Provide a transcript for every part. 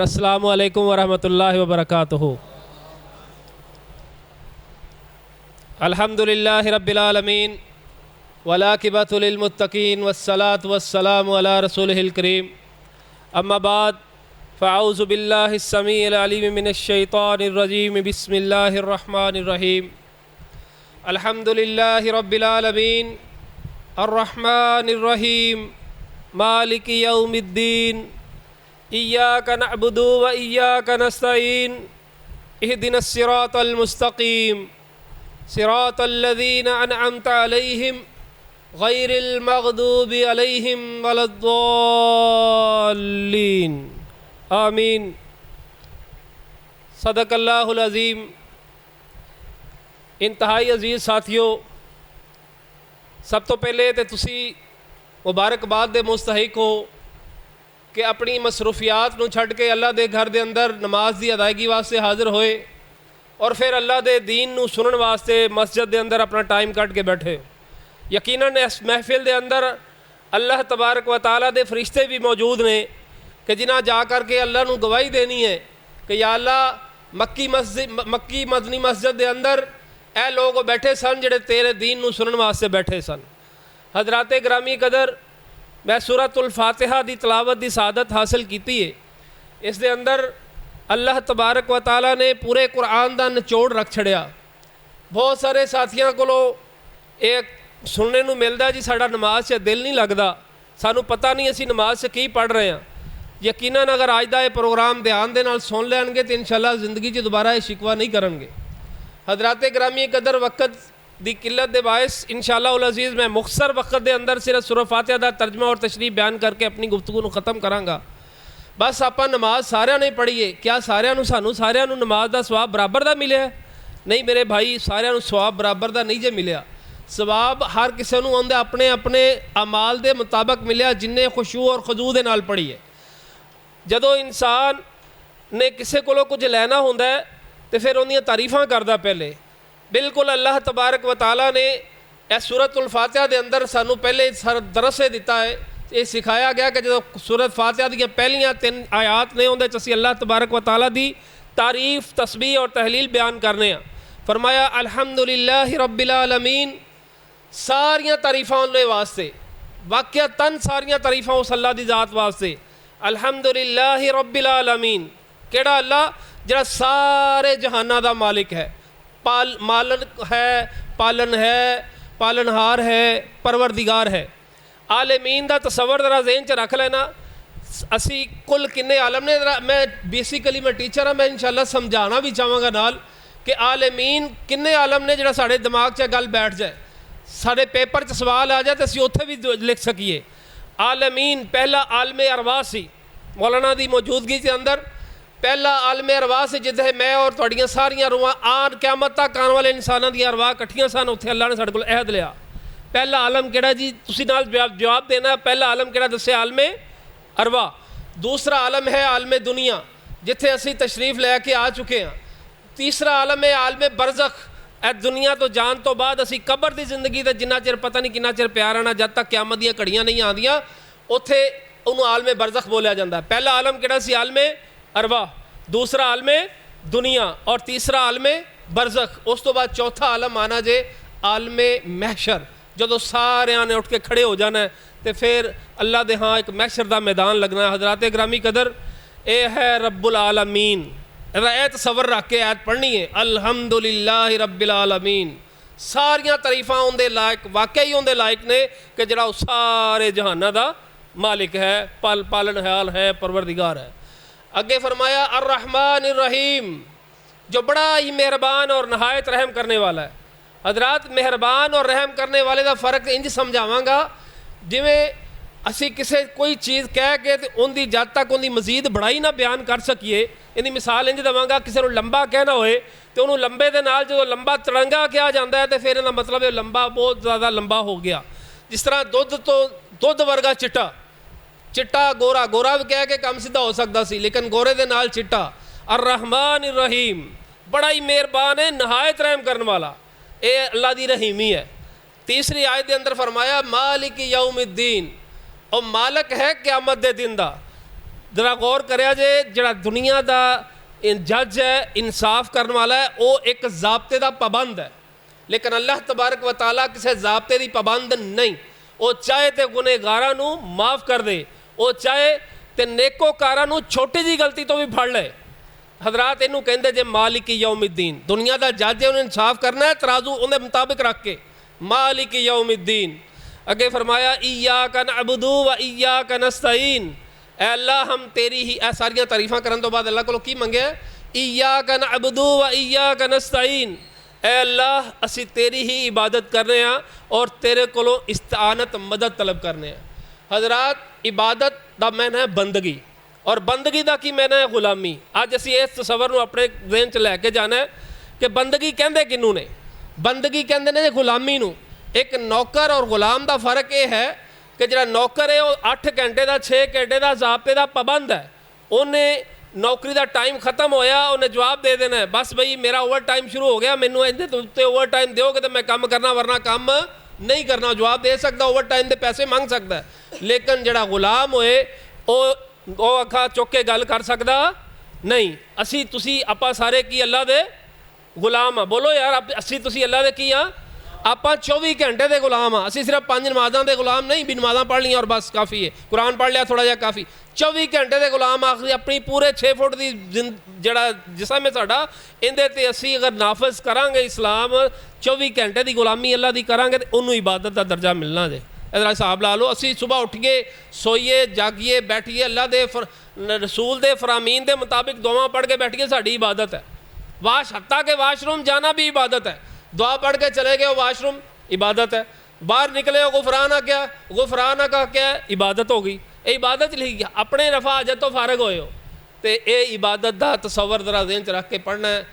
अस्सलामु अलैकुम वरहमतुल्लाहि वबरकातुहू। अल्हम्दुलिल्लाहि रब्बिल आलमीन वलाकिबतु लिल मुत्तकीन वस्सलातु वस्सलामु अला रसूलिहिल करीम। अम्मा बाद फ़अऊज़ु बिल्लाहिस समीइल अलीम मिनश शैतानिर रजीम। बिस्मिल्लाहिर रहमानिर रहीम। अल्हम्दुलिल्लाहि रब्बिल आलमीन अर्रहमानिर रहीम मालिकि यौमिद्दीन इय्याका नअबुदु व इय्याका नस्तईन इहदिनस सिरातल मुस्तकीम सिरातल लज़ीना अनअमता अलैहिम गैरिल मग़दूबि अलैहिम वलद्दाल्लीन आमीन। सदक़ल्लाहुल अज़ीम। इंतहाई अजीज़ साथियों, सब तो पहले तो तुसी मुबारकबाद दे मुस्तहिक हो कि अपनी मसरूफियात नूं छड्ड के अल्लाह दे घर दे अंदर नमाज की अदायगी वास्ते हाज़र होए और फिर अल्लाह दे दीन नूं सुनन वास्ते मस्जिद दे अंदर अपना टाइम कट के बैठे। यकीनन इस महफिल दे अंदर अल्लाह तबारक व तआला दे फरिश्ते भी मौजूद ने कि जिन्हां जा कर के अल्लाह नूं गवाही देनी है कि या अल्लाह मक्की मदनी मस्जिद दे अंदर ए लोग बैठे सन जिहड़े तेरे दीन नूं सुनन वास्ते बैठे सन। हज़राते ग्रामी कदर, मैं सूरतुल फातिहा दी तलावत दी सादत हासिल की है। इस दे अंदर अल्लाह तबारक व तआला ने पूरे कुरान का निचोड़ रख छड़िया। बहुत सारे साथियों को एक सुनने को मिलता जी साडा नमाज से दिल नहीं लगता, सानू पता नहीं असी नमाज से की पढ़ रहे हैं। यकीनन अगर अज का यह प्रोग्राम ध्यान दे नाल सुन लैणगे तो इंशाअल्लाह जिंदगी च दोबारा ये शिकवा नहीं करेंगे। हज़राते ग्रामी कदर, वक़्त दी किल्लत दे बायस इंशाअल्लाह उल अज़ीज़ मैं मुख्तसर वक़्त दे अंदर सिर्फ सूरह फातिहा दा तर्जमा और तशरीह बयान करके अपनी गुफ्तगू नूं ख़त्म करांगा। बस आपां नमाज सारिਆਂ ने पढ़ी है, क्या सारिਆਂ नूं सानू सारिਆਂ नूं नमाज दा सवाब बराबर दा मिलिया है? नहीं मेरे भाई, सारिਆਂ नूं सवाब बराबर दा नहीं जे मिलिया। सवाब हर किसी नूं आउंदा अपने अपने अमाल दे मुताबिक मिलिया जिन्ने खुशू और खजू दे नाल पढ़ी है। जदों इंसान ने किसी कोलों कुछ लैना हुंदा है तो फिर उहदियां तारीफां करदा पहले। बिल्कुल अल्लाह तबारक व तआला ने इस सूरतुल फातिहा दे अंदर सानू पहले दरस दिता है, ये सिखाया गया कि जो सूरत फातिहा दी पहलियां 3 आयात ने उहदे च असीं अल्लाह तबारक व तआला दी तारीफ, तस्बीह और तहलील बयान करने हैं। फरमाया अल्हम्दुलिल्लाहि रब्बिल आलमीन, सारियां तारीफां उहदे वास्ते, वाक़िअतन सारियां तारीफां उस अल्लाह दी ज़ात वास्ते। अल्हम्दुलिल्लाहि रब्बिल आलमीन, केड़ा अल्लाह जिहड़ा सारे जहाना दा मालिक है, मालिक है, पालनहार है, परवरदिगार है। आलमीन दा तसव्वुर जरा ज़हन च रख लेना। असी कुल किन्ने आलम ने, मैं बेसिकली मैं टीचर हाँ, मैं इंशाअल्लाह समझाना भी चाहांगा नाल कि आलमीन किन्ने आलम ने जिहड़ा साडे दिमाग च गल बैठ जाए, साडे पेपर च सवाल आ जाए तो असी उत्थे भी लिख सकीए। आलमीन पहला आलमे अरवाह सी, मौलाना दी मौजूदगी के अंदर पहला आलमे अरवाह से जिथे मैं और तुहाड़ियां सारियां रूहां आन क़यामत तक आने वाले इंसानों दी अरवाह इकट्ठियां सन, उत्थे अल्लाह ने साडे कोल अहद लिया। पहला आलम केड़ा जी, तुसी नाल जवाब देना। पहला आलम केड़ा दस्सिया? आलमे अरवाह। दूसरा आलम है आलमे दुनिया, जिथे असी तशरीफ लैके आ चुके हैं। तीसरा आलम है आलमे बरज़ख, ए दुनिया तो जान तो बाद असी कबर की जिंदगी तो जिन्ना चिर पता नहीं किन्ना चिर प्यार आना, जब तक क़यामत दी घड़ियां नहीं आंदियां उत्थे उन्होंने आलमे बरज़ख बोलिया जाता है। पहला आलम केड़ा सी? आलमे अरवाह। दूसरा आलमे दुनिया और तीसरा आलमे बरज़ख। उस तो बाद चौथा आलम आना जे आलमे महशर, जदों सारिਆਂ ने उठ के खड़े हो जाना है तो फिर अल्लाह दे हाँ एक महशर का मैदान लगना है। हज़राते ग्रामी कदर, ये है रब्बुल आलमीन। ऐ तसव्वुर रख के ऐत पढ़नी है, अल्हम्दुलिल्लाहि रब्बिल आलमीन। सारियां तारीफां उनके लायक, वाकई उनके लायक ने कि जिहड़ा सारे जहाना का मालिक है, पालनहार है, परवरदिगार है। अगे फरमाया अर्रहमानिर रहीम, जो बड़ा ही मेहरबान और नहायत रहम करने वाला है। हजरात, मेहरबान और रहम करने वाले का फ़र्क इंज समझावांगा, जिमें असी किसी कोई चीज़ कह के तो उनकी जब तक उनकी मजीद बड़ाई ना बयान कर सकीए। इनकी मिसाल इंज देवांगा, किसी को लंबा कहना होए तो उन्होंने लंबे के नाल जो लंबा तिरंगा कहा जाता है तो फिर इहदा मतलब है लंबा बहुत ज़्यादा लंबा हो गया। जिस तरह दुध वर्गा चिट्टा, चिट्टा गोरा, गोरा भी कह के काम सीधा हो सकता सी, लेकिन गोरे दे नाल चिट्टा। अर्रहमानिर रहीम, बड़ा ही मेहरबान है, नहायत रहम करने वाला, ये अल्लाह की रहीमी है। तीसरी आयत के अंदर फरमाया मालिक यौमिद्दीन, और मालक है क़यामत दे दिन दा। जरा गौर करिया जे जिहड़ा दुनिया का जज है, इंसाफ करने वाला है, वो एक ज़ाब्ते का पाबंद है। लेकिन अल्लाह तबारक व तआला किसी ज़ाब्ते की पाबंद नहीं। वो चाहे तो गुनहगारां नूं माफ़ कर दे, वो चाहे तो नेकोकारां नूं छोटी जी गलती तो भी फड़ ले। हजरात इनू कहते जे मालिक यौमिद्दीन, दुनिया का जज है, उन्हें इंसाफ करना है, तराजू उन्हें मुताबिक रख के। मालिक यौमिद्दीन अगे फरमाया इय्याका नअबुदु व इय्याका नस्तईन, ऐ अल्लाह हम तेरी ही, ए सारियां तारीफां करन तो बाद अल्लाह को की मंगे, इय्याका नअबुदु व इय्याका नस्तईन, ऐ अल्लाह असी तेरी ही इबादत कर रहे हैं और तेरे कोलों इस्तानत मदद तलब करने हैं। हजरात इबादत का मैन है बंदगी, और बंदगी का की मैन है गुलामी। अज असी इस तसवर को अपने ज़हन च लैके जाना है कि बंदगी कहते किनू ने, बंदगी कहते ने गुलामी नू। एक नौकर और गुलाम का फर्क यह है कि जो नौकर है वो 8 घंटे का 6 घंटे का ज़ाब्ते का पाबंद है। उन्हें नौकरी का टाइम खत्म होया, उन्हें जवाब दे देना है बस भाई मेरा ओवर टाइम शुरू हो गया, मैनू इहदे उत्ते ओवर टाइम दोगे तो मैं काम करना, वरना काम नहीं करना। जवाब दे सकता, ओवर टाइम के पैसे मंग सकता है। लेकिन जिहड़ा गुलाम होए वो अखा चुक के गल कर सकता नहीं। असी तुसी आपां सारे की अल्लाह दे गुलाम हाँ। बोलो यार, असी तुसी अल्लाह दे की हाँ? आपां 24 घंटे के गुलाम हाँ। असी सिर्फ 5 नमाज़ों के गुलाम नहीं, भी नमाज़ां पढ़ लिया और बस काफ़ी है, कुरान पढ़ लिया थोड़ा जहा काफ़ी। 24 घंटे के गुलाम आखिरी अपनी पूरे 6 फुट की जड़ा जिसम है साडा, इहदे ते असी अगर नाफज करांगे इस्लाम, 24 घंटे की गुलामी अल्लाह की करांगे तो उन्होंने इबादत का दर्जा मिलना जे। इधर हिसाब ला लो, असी सुबह उठिए, सोईए, जागिए, बैठिए, अल्लाह के रसूल के फरामीन के मुताबिक दुआ पढ़ के बैठिए, साड़ी इबादत है। हत्ता के वाशरूम जाना भी इबादत है। दुआ पढ़ के चले गए वाशरूम, इबादत है। बाहर निकले हो गुफराना क्या, गुफराना का क्या है, इबादत हो गई। ये इबादत लिखी गया, अपने रफा अजत तो फारग होए हो तो ये इबादत का तसवर जरा ज़हन च रख के पढ़ना है।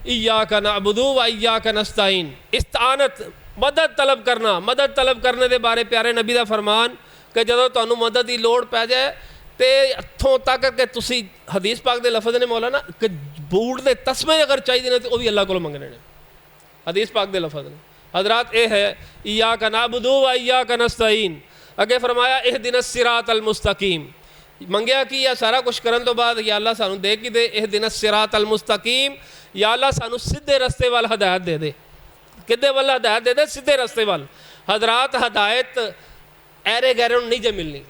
इय्याका नअबुदु व इय्याका नस्तईन, इस्तानत मदद तलब करना। मदद तलब करने के बारे प्यारे नबी का फरमान कि जदों तुहानू मदद की लोड़ पै जाए तो हथों तक कि तुसी, हदीस पाक के लफज ने मौला ना कि बूट के तस्मे अगर चाहिए ने तो वह भी अल्लाह को मंगने ने, हदीस पाक के लफज ने। हजरात ये है इय्याका नअबुदु व इय्याका नस्तईन। अगे फरमाया इहदिनस सिरातल मुस्तकीम, मंगया कि या सारा कुछ करन तो बाद या अल्लाह सानू दे कि दे इहदिनस सिरातल मुस्तकीम, या अल्लाह सानू सीधे रस्ते वाल हदायत दे दे। किदे वाल हदायत दे दे? सीधे रस्ते वाल। हजरात हदायत ऐरे गैरे नहीं जे मिलनी।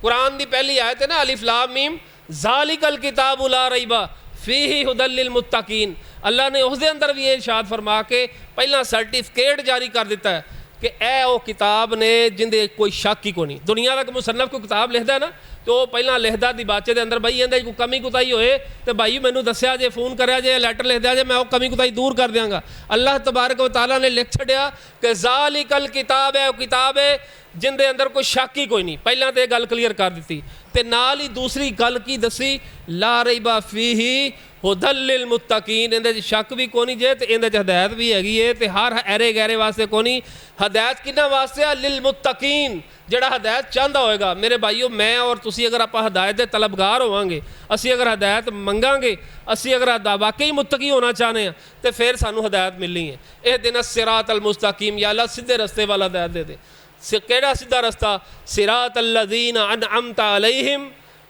कुरान की पहली आयत है ना, अलिफ लाम मीम ज़ालिकल किताबु ला रैबा फीही हुदल लिल मुत्तकीन। अल्लाह ने उसके अंदर भी ये इरशाद फरमा के पहला सर्टिफिकेट जारी कर दिता है कि ए वो किताब ने जिंदे कोई शक ही को नहीं। दुनिया का मुसन्नफ कोई किताब लिखता है ना तो वह पहला लिखता दिबाचे के अंदर भाई इहदे कोई कमी कुताही होए तो भाई मैनू दस्या जे, फोन करा जे, लैटर लिख दिया जे, मैं वो कमी कुताही दूर कर देंगा। अल्लाह तबारक व तआला ने लिख छड़िया कि ज़ालिकल किताब है, वो किताब है जिंदे अंदर कोई शक ही कोई नहीं। पहला तो यह गल क्लीयर कर दी तो नाल ही दूसरी गल की दसी, ला रैबा फीही हुदल लिल मुत्तकीन, इहदे शक भी कोनी जे तो इहदे हदायत भी हैगी है। तो हर ऐरे गैरे वास्ते कोनी, हदायत किन्ना वास्ते आ? लिल मुत्तकीन, जिहड़ा हदायत चाहता होएगा। मेरे भाईओ मैं और तुसी अगर आप हदायत के तलबगार होवांगे, असी अगर हदायत मंगांगे, असी अगर वाकई मुत्तकी होना चाहते हैं तो फिर सानू हदायत मिलनी है। इहदिनस सिरातल मुस्तकीम, या अल्लाह सीधे रस्ते वाला हदायत दे दे। केड़ा सीधा रस्ता? सिरातल लज़ीना अनअमता अलैहिम।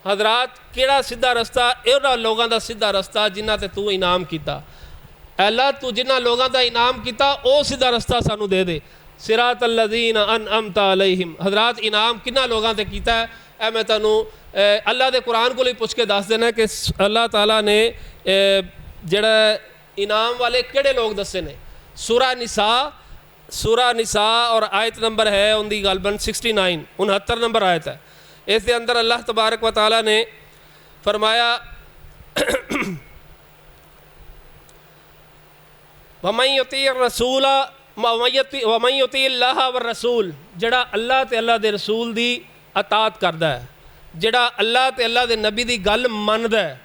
हजरात केड़ा सीधा रस्ता? इन्हां लोगों का सीधा रस्ता जिन्हां ते तू इनाम किया। अल्लाह तू जिन्हां लोगों का इनाम किया वो सीधा रस्ता सानू दे दे। सिरातल लज़ीना अनअमता अलैहिम। हजरात इनाम किन्हां लोगों ते कीता है? ए मैं तुहानू अल्लाह के कुरान को पूछ के दस देना कि अल्लाह ताला ने जिहड़ा इनाम वाले किहड़े लोग दसे ने। सूरा निसा और आयत नंबर है उनकी गलबन 69 69 नंबर आयत है। इसके अंदर अल्लाह तबारक व तआला ने फरमाया वमन युती रसूल वमन युती अल्लाह व रसूल, जड़ा अल्लाह ते अल्लाह दे रसूल दी अतात करदा है, जड़ा अल्लाह ते अल्लाह दे नबी दी गल मनदा है,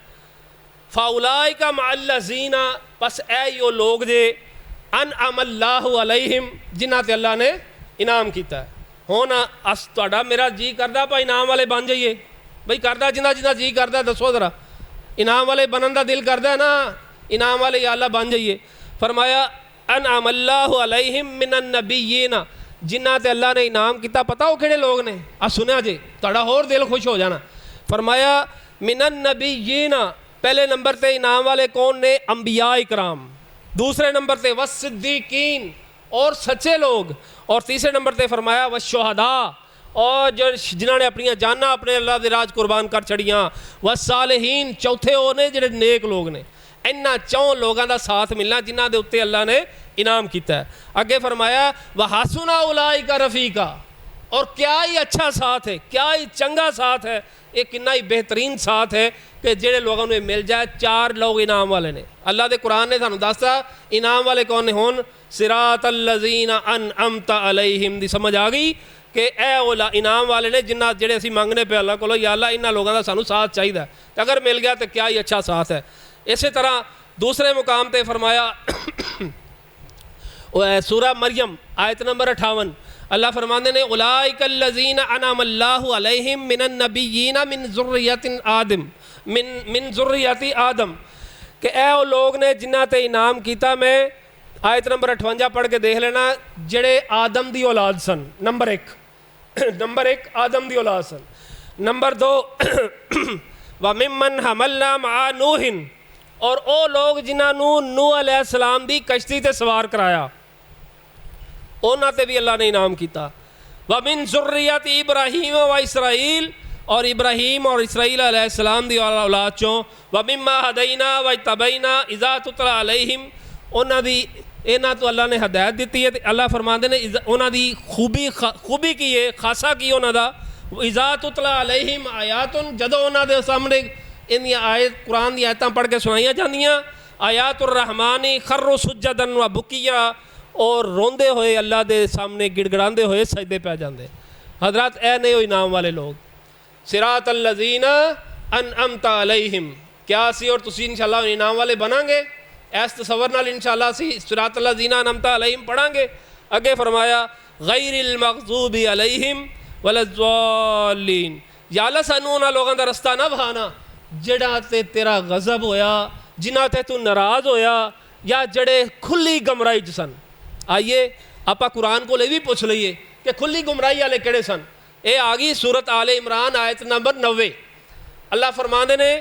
फाउलाइका मअल्लज़ीना, बस ए यो लोग जे अनअमल्लाहु अलैहिम, जिन्हां ते अल्लाह ने इनाम किया है। हुण अस तुहाडा मेरा जी करदा भाई इनाम वाले बन जाइए, भाई करदा जिन्ना जिन्ना जी करदा दसो जरा, इनाम वाले बनन दा दिल करदा है ना, इनाम वाले या अल्लाह बन जाइए। फरमाया अनअमल्लाहु अलैहिम मिनन नबिय्यीना, जिन्हां ते अल्लाह ने इनाम किया, पता वो किहड़े लोग ने? आ सुनिया जे तुहाडा होर दिल खुश हो जाना। फरमाया मिनन नबीयीना, पहले नंबर पे इनाम वाले कौन ने? अंबिया इकराम। दूसरे नंबर पे वस सिद्दीकीन, और सच्चे लोग। और तीसरे नंबर पे फरमाया वस शुहदा, और जो जिन्होंने अपनी जाना अपने अल्लाह के राज कुर्बान कर छड़ियाँ। वस सालिहीन, चौथे वो ने जिहड़े नेक लोग ने। इन्हां चौं लोगों का साथ मिलना जिन्हां दे उत्ते अल्लाह ने इनाम किया है। अगे फरमाया व हसुना उलाइका रफ़ीका, और क्या ही अच्छा साथ है, क्या ही चंगा साथ है, ये कितना ही बेहतरीन साथ है कि जेड़े लोगों को मिल जाए। चार लोग इनाम वाले ने। अल्लाह के कुरान ने सानू दसता इनाम वाले कौन ने होन? सिरातल लज़ीना अनअमता अलैहिम दी समझ आ गई कि ए ओला इनाम वाले ने जिन्ना जेड़े असीं मंगने पे अल्लाह कोलों, या अल्लाह इन्हां लोगों का सानू साथ चाहिए, तो अगर मिल गया तो क्या ही अच्छा साथ है। इसी तरह दूसरे मुकाम पर फरमाया सूरा मरियम आयत नंबर 58, अल्लाह फरमाते ने उलाइकल्लज़ीना अनअमल्लाहु अलैहिम मिनन नबिय्यीना मिन ज़ुर्रियति आदम, कि ए वो लोग ने जिन्हां ते इनाम किया। मैं आयत नंबर 58 पढ़ के देख लेना, जेड़े आदम दी औलाद सन। नंबर एक आदम दी औलाद सन। नंबर 2 व मिम्मन हमलना मा नूहिन, और वो लोग जिन्होंने नूह अलैहिस्सलाम दी कश्ती ते सवार कराया, उन्होंने भी अल्लाह ने इनाम किया। व मिन ज़ुर्रियत इब्राहीम व इसराइल, और इब्राहीम और इसराइल अलैहिस्सलाम दी औलाद चों। व मिम्मा हदैना व तबैना इज़ा तुतला अलैहिम, उन्हों दी इन्हां तो अल्लाह ने हदायत दी है। अल्लाह फरमाते ने उन्हों दी खूबी की है, खासा की उन्हों का। इज़ा तुतला अलैहिम आयातुन, जदों उन्हों के सामने इन आयत कुरान दी आयतां पढ़ के सुनाइया जांदियां। आयातुर रहमानी खर्रु सुज्जदन व बुकिया, और रोंदे हुए अल्लाह के सामने गिड़गड़ाते हुए सजदे पै जाते। हजरत ए ने इनाम वाले लोग। सिरातल लज़ीना अनअमता अलैहिम, क्या असी और तुसी इंशाअल्लाह इनाम वाले बनांगे? इस तसव्वुर नाल इंशाअल्लाह असी सिरातल लज़ीना अनअमता अलैहिम पढ़ांगे। अगे फरमाया गैरिल मग़ज़ूबि अलैहिम वलज़्ज़ालिन, या अल्लाह सानू उन्हां लोगों का रस्ता ना बहाना जिहड़ा ते तेरा गज़ब होया, जिन्हां ते तू नाराज़ होया, या जड़े खुली गमराही च सन। आइए आपां कुरान को भी पूछ लीए कि खुली गुमराही वाले किहड़े सन। ये आ गई सूरत आले इमरान आयत नंबर 90। अल्लाह फरमाते ने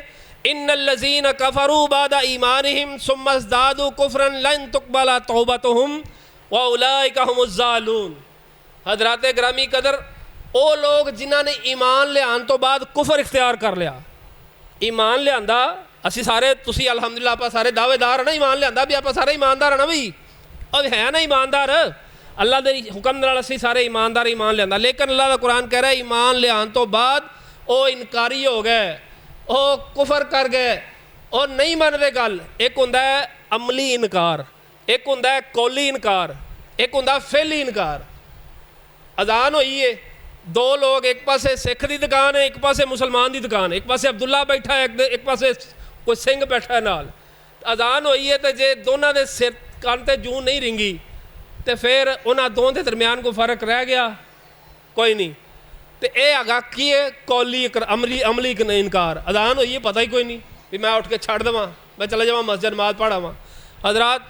इन्नल्लज़ीना कफ़रू बादा ईमानिहिम सुम्मा ज़दादू कुफ़रन लन तुक़बला तौबतुहुम व उलाइका हुमुज़्ज़ालून। हज़रात ग्रामी कदर, वो लोग जिन्हां ने ईमान लियान तो बाद कुफर इख्तियार कर लिया। ईमान लियांदा असी सारे, तुसी अलहमदुलिल्लाह आप सारे दावेदार है ना, ईमान लियांदा भी आप सारे ईमानदार है ना भी, अब है ना ईमानदार। अल्लाह के हुक्म नाल असी सारे ईमानदार ईमान लियांदा। लेकिन अल्लाह का कुरान कह रहा है ईमान लियान तो बाद वो इनकारी हो गए, वो कुफर कर गए, और नहीं मनते गल। एक हुंदा है अमली इनकार, एक हुंदा है कौली इनकार, एक हुंदा फेली इनकार। अजान हुई है, दो लोग, एक पासे सिख की दुकान है, एक पासे मुसलमान की दुकान है, एक पासे अब्दुल्ला बैठा है, एक पासे कोई सिंह बैठा है नाल। अजान हुई है तो जे दोनों के सिर कान ते जूं नहीं रिंगी तो फिर उन्होंने दोनों के दरम्यान को फर्क रह गया? कोई नहीं। तो यह आगा की है कौली अमली इनकार। अजान हुई है, पता ही कोई नहीं भी मैं उठ के छड़ देवां, मैं चला जावां मस्जिद नमाज पढ़ावां। हजरात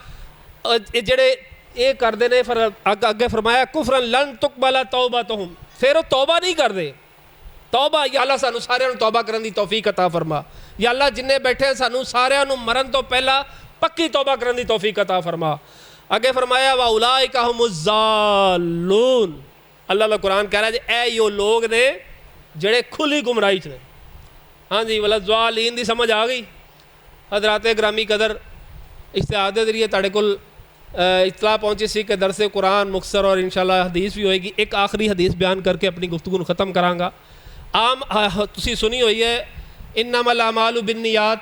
जेड़े ये करते ने, फिर अगे फरमाया कुफरन लन तुक़बला तौबतुहुम, फिर वो तौबा नहीं करते। तौबा, या अल्लाह सानू सारिਆਂ ਨੂੰ तौबा करने की तौफीक अता फरमा। या अल्लाह जिन्ने बैठे सानू सारिਆਂ ਨੂੰ मरन तो पहला पक्की तौबा करने की तौफीक अता फरमा। अगे फरमाया वा उलाइका हुमुज़्ज़ालून। अल्लाह का कुरान कह रहा है ए यो लोग ने जेड़े खुली गुमराही च ने। हाँ जी, वलज़्ज़ालीन की समझ आ गई। हज़रात ग्रामी कदर, इश्तिहाद के जरिए तुहाडे कोल इतला पहुँची सी कि दरसे कुरान मुख्तसर और इंशाअल्लाह हदीस भी होएगी। एक आखिरी हदीस बयान करके अपनी गुफ्तगू को ख़त्म करांगा। आम तुसी सुनी हुई है इन्नमल अमालु बिन्नियात,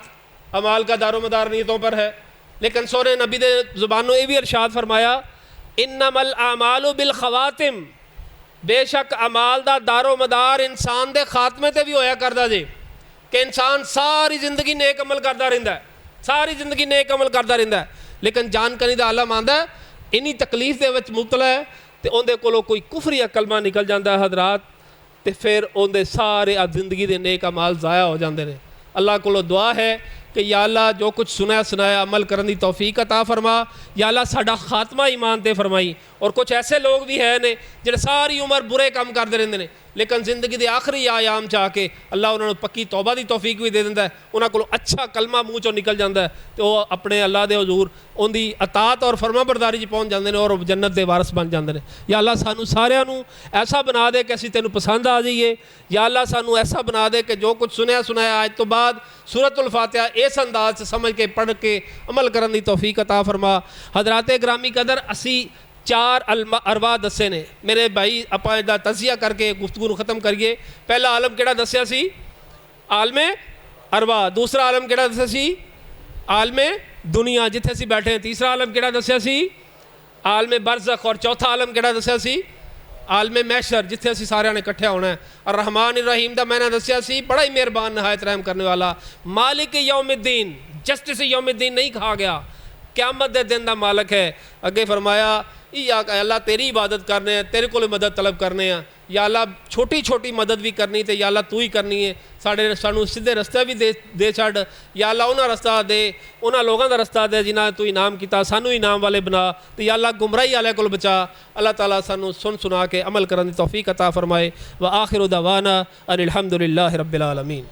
अमाल का दारोमदार नीयतों पर है। लेकिन सोरे नबी दे ज़ुबानों ये भी इरशाद फरमाया इन्नमल अमालु बिल खवातिम, बेशक अमाल का दारोमदार इंसान के खात्मे ते भी होया करदा जे कि इंसान सारी जिंदगी नेक अमल करता रहिंदा है, सारी जिंदगी नेक अमल करता रहिंदा है। लेकिन जानकारी का आलम आंदा है इन्नी तकलीफ के विच मुबतला है तो उहदे कोलों कोई कुफरी कलमा निकल जाता है हजरात, तो फिर उहदे सारे जिंदगी के नेक अमाल ज़ाया हो जाते हैं। अल्लाह कोलों दुआ है कि या अल्लाह जो कुछ सुनाया सुनाया अमल करने की तौफीक अता फरमा। या अल्लाह साडा खात्मा ईमान ते फरमाई। और कुछ ऐसे लोग भी हैं ने जिहड़े सारी उम्र बुरे काम करते रहते हैं, लेकिन जिंदगी के आखिरी आयाम च आके अल्लाह उन्होंने पक्की तौबा की तौफीक भी दे दिंदा है, उन्होंने को अच्छा कलमा मूँह चों निकल जाता है तो वह अपने अल्लाह के हजूर उनकी अतात और फरमाबरदारी च पहुँच जाते हैं और जन्नत के वारस बन जाते हैं। या अल्लाह सानू सारिਆਂ ਨੂੰ ऐसा बना दे कि असीं तैनूं पसंद आ जाइए। या अल्लाह सानू ऐसा बना दे कि जो कुछ सुनया सुनाया अज तो बाद सूरतुल फातिहा इस अंदाज से समझ के पढ़ के अमल करने की तौफीक अता फरमा। हजराते ग्रामी कदर असी 4 अरवा दसे ने मेरे भाई, आपां इहदा तज़किया करके गुफ्तगू नूं खत्म करिए। पहला आलम किहड़ा दस्सिया सी? आलमे अरवा। दूसरा आलम किहड़ा दस्सिया सी? आलमे दुनिया जिथे असीं बैठे हैं। तीसरा आलम किहड़ा दस्सिया सी? आलमे बरज़ख। और चौथा आलम किहड़ा दस्सिया सी? आलमे मैशर जिथे असीं सारिਆਂ ने इकट्ठे होना है। और रहमान रहीम दा मैंने दस्सिया सी बड़ा ही मेहरबान नहायत रहम करने वाला। मालिक यौमिद्दीन, जस्टिस यौमिद्दीन नहीं कहा गया, क़यामत दे दिन दा मालिक है। अगे फरमाया या अल्लाह तेरी इबादत करने हैं, तेरे को मदद तलब करने हैं। या अल्लाह छोटी छोटी मदद भी करनी तो या अल्लाह तू ही करनी है। सानू सीधे रस्ते भी दे छड़। या अल्लाह उन्होंने रस्ता दे, उन्होंने लोगों का रस्ता दे जिन्हें तू इनाम किया, सानू इनाम वाले बना। तो या अल्लाह गुमराही वाले को बचा। अल्लाह ताला सानू सुन सुना के अमल करने की तौफीक अता फरमाए। व आखिर दवाना अनिल हम्दुलिल्लाहि रब्बिल आलमीन।